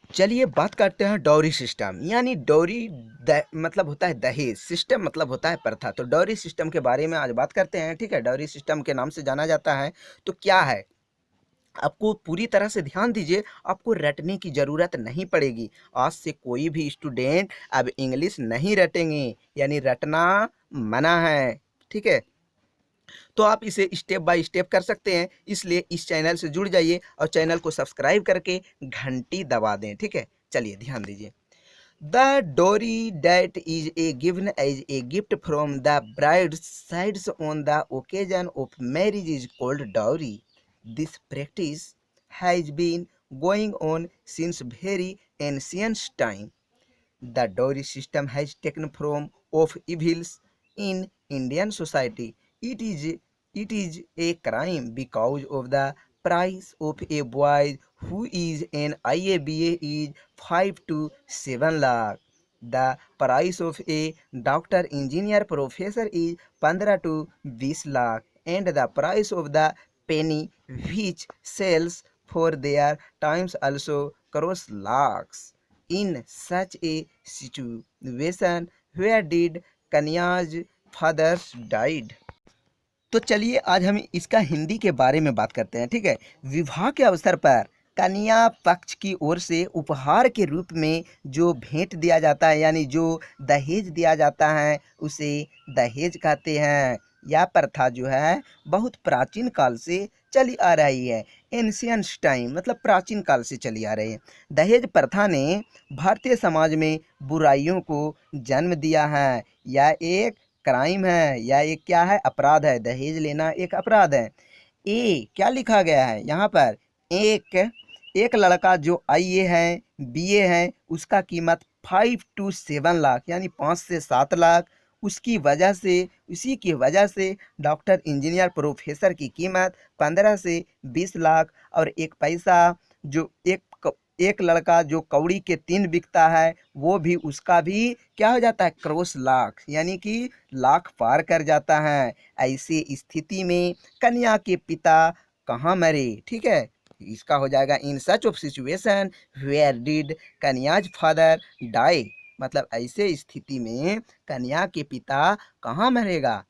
चलिए बात करते हैं डॉरी सिस्टम। यानी डॉरी मतलब होता है दहेज, सिस्टम मतलब होता है प्रथा। तो डॉरी सिस्टम के बारे में आज बात करते हैं। ठीक है, डॉरी सिस्टम के नाम से जाना जाता है। तो क्या है, आपको पूरी तरह से ध्यान दीजिए, आपको रटने की ज़रूरत नहीं पड़ेगी। आज से कोई भी स्टूडेंट अब इंग्लिश नहीं रटेंगे, यानी रटना मना है। ठीक है, तो आप इसे स्टेप बाय स्टेप कर सकते हैं। इसलिए इस चैनल से जुड़ जाइए और चैनल को सब्सक्राइब करके घंटी दबा दें। ठीक है, चलिए ध्यान दीजिए। The dowry that is a given as a gift from the bride sides on the occasion of marriage is called dowry. This practice has been going on since very ancient time. The dowry system has taken from of evils in Indian society. It is it is a crime because of the price of a boy who is an IABA is 5 to 7 lakh. The price of a doctor, engineer, professor is 15 to 20 lakh, and the price of the penny which sells for their times also cross lakhs. In such a situation, where did Kanya's fathers died? तो चलिए आज हम इसका हिंदी के बारे में बात करते हैं। ठीक है, विवाह के अवसर पर कन्या पक्ष की ओर से उपहार के रूप में जो भेंट दिया जाता है, यानी जो दहेज दिया जाता है, उसे दहेज कहते हैं। यह प्रथा जो है बहुत प्राचीन काल से चली आ रही है। एंशियंट टाइम मतलब प्राचीन काल से चली आ रही है। दहेज प्रथा ने भारतीय समाज में बुराइयों को जन्म दिया है। यह एक क्राइम है, या ये क्या है, अपराध है। दहेज लेना एक अपराध है। ए क्या लिखा गया है यहाँ पर, एक एक लड़का जो आईए है, बीए है, उसका कीमत 5 to 7 लाख यानी 5 से 7 लाख। उसकी वजह से, उसी की वजह से डॉक्टर, इंजीनियर, प्रोफेसर की कीमत 15 से 20 लाख। और एक पैसा जो एक लड़का जो कौड़ी के 3 बिकता है, वो भी, उसका भी क्या हो जाता है, क्रॉस लाख, यानी कि लाख पार कर जाता है। ऐसी स्थिति में कन्या के पिता कहाँ मरे? ठीक है, इसका हो जाएगा in such of situation where did कन्याज फादर डाई। मतलब ऐसे स्थिति में कन्या के पिता कहाँ मरेगा?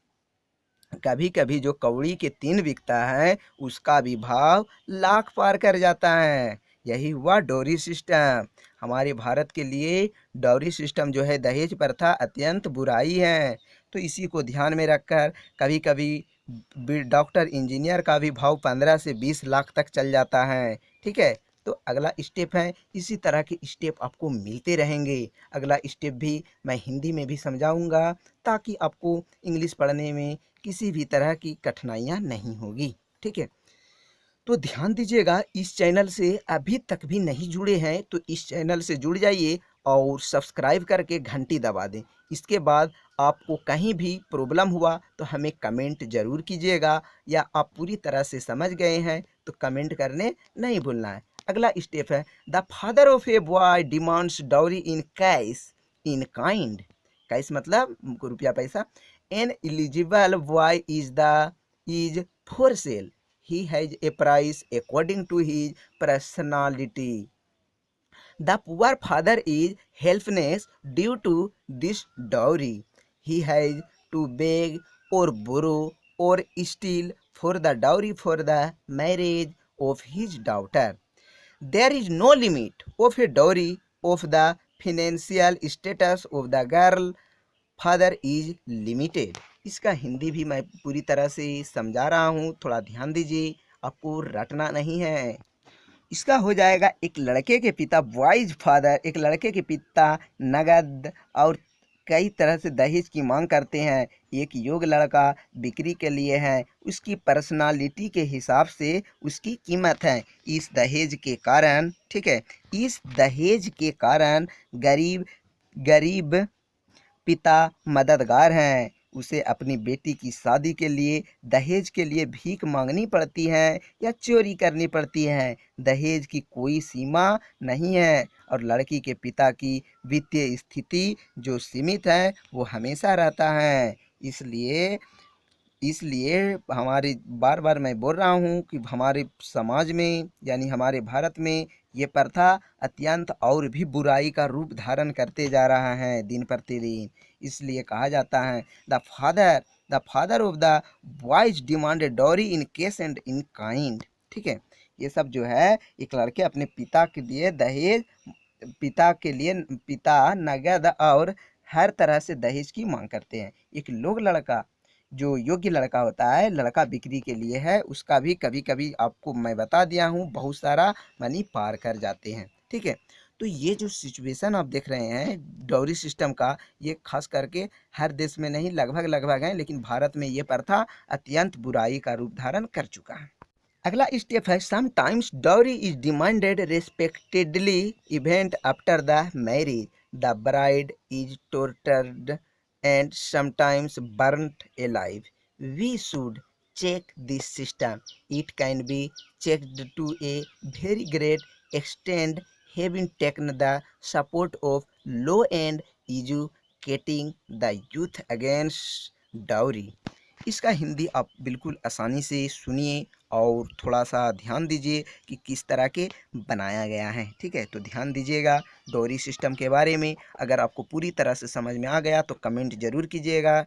कभी कभी जो कौड़ी के 3 बिकता है, उसका भी भाव लाख पार कर जाता है। यही हुआ डॉरी सिस्टम। हमारे भारत के लिए डॉरी सिस्टम जो है, दहेज प्रथा अत्यंत बुराई है। तो इसी को ध्यान में रखकर कभी कभी डॉक्टर, इंजीनियर का भी भाव 15 से 20 लाख तक चल जाता है। ठीक है, तो अगला स्टेप है, इसी तरह के स्टेप आपको मिलते रहेंगे। अगला स्टेप भी मैं हिंदी में भी समझाऊंगा, ताकि आपको इंग्लिश पढ़ने में किसी भी तरह की कठिनाइयाँ नहीं होगी। ठीक है, तो ध्यान दीजिएगा, इस चैनल से अभी तक भी नहीं जुड़े हैं तो इस चैनल से जुड़ जाइए और सब्सक्राइब करके घंटी दबा दें। इसके बाद आपको कहीं भी प्रॉब्लम हुआ तो हमें कमेंट ज़रूर कीजिएगा, या आप पूरी तरह से समझ गए हैं तो कमेंट करने नहीं भूलना है। अगला स्टेप है, the father of a boy demands dowry in cash in kind. Cash मतलब रुपया पैसा। N eligible boy is for sale. He has a price according to his personality. The poor father is helpless due to this dowry. He has to beg or borrow or steal for the dowry for the marriage of his daughter. There is no limit of a dowry of the financial status of the girl. Father is limited. इसका हिंदी भी मैं पूरी तरह से समझा रहा हूँ, थोड़ा ध्यान दीजिए, आपको रटना नहीं है। इसका हो जाएगा, एक लड़के के पिता वाइज फादर, एक लड़के के पिता नगद और कई तरह से दहेज की मांग करते हैं। एक योग्य लड़का बिक्री के लिए है, उसकी पर्सनालिटी के हिसाब से उसकी कीमत है। इस दहेज के कारण, ठीक है, इस दहेज के कारण गरीब गरीब पिता मददगार हैं। उसे अपनी बेटी की शादी के लिए दहेज के लिए भीख मांगनी पड़ती है या चोरी करनी पड़ती है। दहेज की कोई सीमा नहीं है, और लड़की के पिता की वित्तीय स्थिति जो सीमित है वो हमेशा रहता है। इसलिए इसलिए हमारे बार बार मैं बोल रहा हूँ कि हमारे समाज में यानी हमारे भारत में ये प्रथा अत्यंत और भी बुराई का रूप धारण करते जा रहा है दिन प्रतिदिन। इसलिए कहा जाता है the father of the boys demanded dowry in case and in kind. ठीक है, ये सब जो है एक लड़के अपने पिता के लिए दहेज, पिता नगद और हर तरह से दहेज की मांग करते हैं। एक लोग लड़का जो योग्य लड़का होता है, लड़का बिक्री के लिए है, उसका भी कभी कभी आपको मैं बता दिया हूँ बहुत सारा मनी पार कर जाते हैं। ठीक है, तो ये जो सिचुएशन आप देख रहे हैं डॉरी सिस्टम का, ये खास करके हर देश में नहीं लगभग लगभग है, लेकिन भारत में ये प्रथा अत्यंत बुराई का रूप धारण कर चुका है। अगला स्टेप है sometimes dowry is demanded respectedly event after the marriage the bride is tortured and sometimes burnt alive. We should check this system. It can be checked to a very great extent, having taken the support of law and educating the youth against dowry. इसका हिंदी आप बिल्कुल आसानी से सुनिए और थोड़ा सा ध्यान दीजिए कि किस तरह के बनाया गया है। ठीक है, तो ध्यान दीजिएगा डॉरी सिस्टम के बारे में। अगर आपको पूरी तरह से समझ में आ गया तो कमेंट ज़रूर कीजिएगा।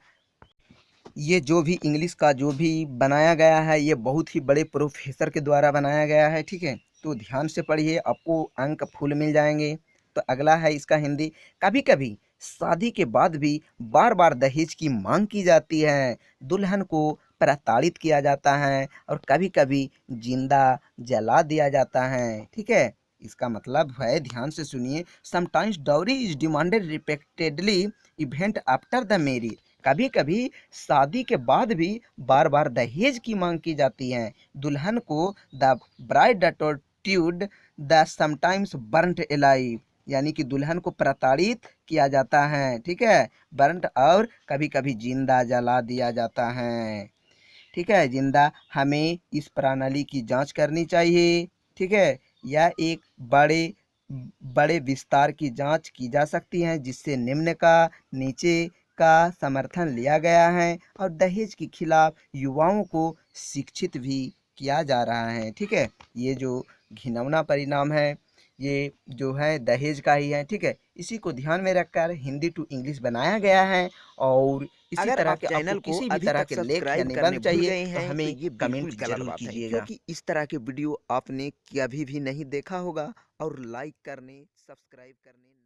ये जो भी इंग्लिश का जो भी बनाया गया है, ये बहुत ही बड़े प्रोफेसर के द्वारा बनाया गया है। ठीक है, तो ध्यान से पढ़िए, आपको अंक फुल मिल जाएंगे। तो अगला है इसका हिंदी। कभी कभी शादी के बाद भी बार बार दहेज की मांग की जाती है, दुल्हन को प्रताड़ित किया जाता है और कभी कभी जिंदा जला दिया जाता है। ठीक है, इसका मतलब है, ध्यान से सुनिए, sometimes dowry is demanded repeatedly event after the marriage. कभी कभी शादी के बाद भी बार बार दहेज की मांग की जाती है, दुल्हन को the bride tortured the sometimes burnt alive, यानी कि दुल्हन को प्रताड़ित किया जाता है। ठीक है, बर्न्ट और कभी कभी जिंदा जला दिया जाता है। ठीक है, जिंदा हमें इस प्रणाली की जांच करनी चाहिए। ठीक है, यह एक बड़े बड़े विस्तार की जांच की जा सकती है जिससे निम्न का नीचे का समर्थन लिया गया है और दहेज के खिलाफ युवाओं को शिक्षित भी किया जा रहा है। ठीक है, ये जो घिनौना परिणाम है ये जो है दहेज का ही है। ठीक है, इसी को ध्यान में रखकर हिंदी टू इंग्लिश बनाया गया है और इसी अगर तरह आप के आपको चैनल को किसी भी अभी तरह तक के लेख या सब्सक्राइब करने निबंध भूल चाहिए गए तो हैं तो हमें ये कमेंट बिल्कुल गलत जरूर बात है, कीजिएगा। क्योंकि इस तरह के वीडियो आपने कभी भी नहीं देखा होगा और लाइक करने, सब्सक्राइब करने